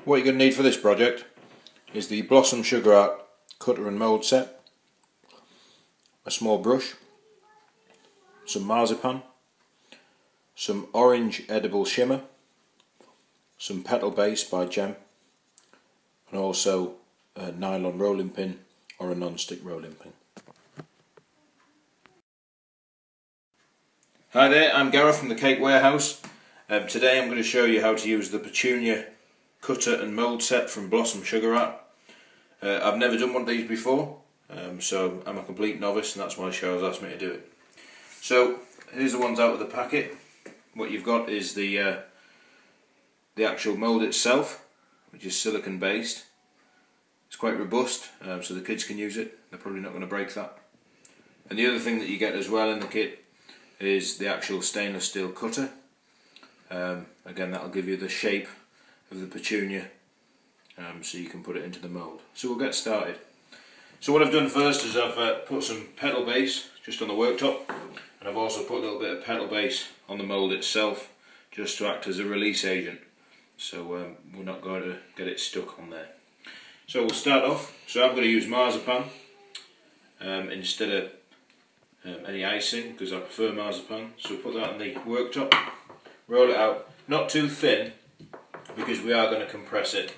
What you're going to need for this project is the Blossom Sugar Art cutter and mould set, a small brush, some marzipan, some orange edible shimmer, some petal base by Gem, and also a nylon rolling pin or a non-stick rolling pin. Hi there, I'm Gareth from the Cake Warehouse. Today I'm going to show you how to use the Petunia cutter and mould set from Blossom Sugar Art. I've never done one of these before, so I'm a complete novice, and that's why Cheryl's asked me to do it. So here's the ones out of the packet. What you've got is the actual mould itself, which is silicone based. It's quite robust, so the kids can use it. They're probably not going to break that. And the other thing that you get as well in the kit is the actual stainless steel cutter. Again, that'll give you the shape of the petunia, so you can put it into the mould. So we'll get started. So what I've done first is I've put some petal base just on the worktop, and I've also put a little bit of petal base on the mould itself, just to act as a release agent, so we're not going to get it stuck on there. So we'll start off. So I'm going to use marzipan instead of any icing, because I prefer marzipan. So we'll put that on the worktop, roll it out, not too thin, because we are going to compress it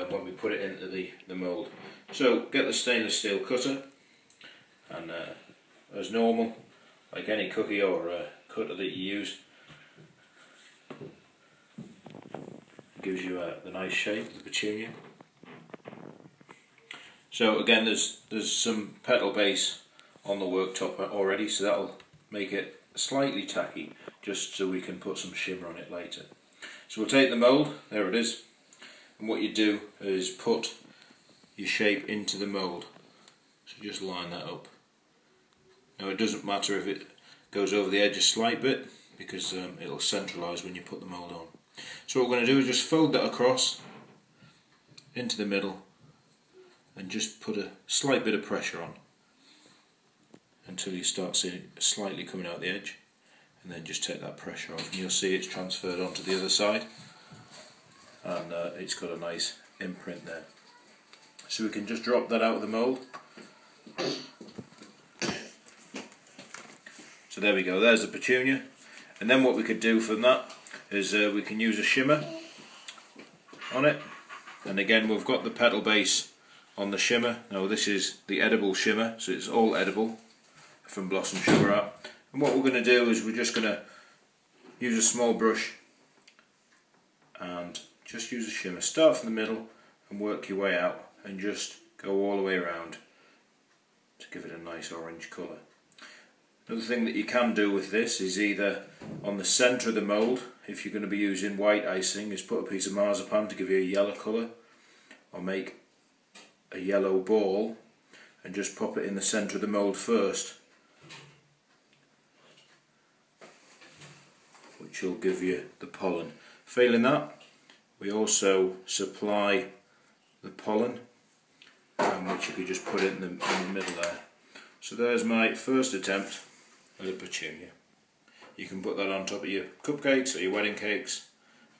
when we put it into the mould. So get the stainless steel cutter, and as normal, like any cookie or cutter that you use, it gives you the nice shape, the petunia. So again, there's some petal base on the worktop already, so that'll make it slightly tacky, just so we can put some shimmer on it later. So we'll take the mould, there it is, and what you do is put your shape into the mould. So just line that up. Now it doesn't matter if it goes over the edge a slight bit, because it'll centralise when you put the mould on. So what we're going to do is just fold that across into the middle and just put a slight bit of pressure on until you start seeing it slightly coming out the edge, and then just take that pressure off, and you'll see it's transferred onto the other side, and it's got a nice imprint there. So we can just drop that out of the mould. So there we go, there's the petunia. And then what we could do from that is we can use a shimmer on it, and again we've got the petal base on the shimmer. Now this is the edible shimmer, so it's all edible from Blossom Sugar Art. And what we're going to do is we're just going to use a small brush and just use a shimmer. Start from the middle and work your way out, and just go all the way around to give it a nice orange colour. Another thing that you can do with this is either on the centre of the mould, if you're going to be using white icing, is put a piece of marzipan to give you a yellow colour, or make a yellow ball and just pop it in the centre of the mould first, which will give you the pollen. Failing that, we also supply the pollen, which you could just put it in the middle there. So there's my first attempt at a petunia. You can put that on top of your cupcakes or your wedding cakes,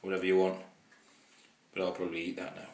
whatever you want, but I'll probably eat that now.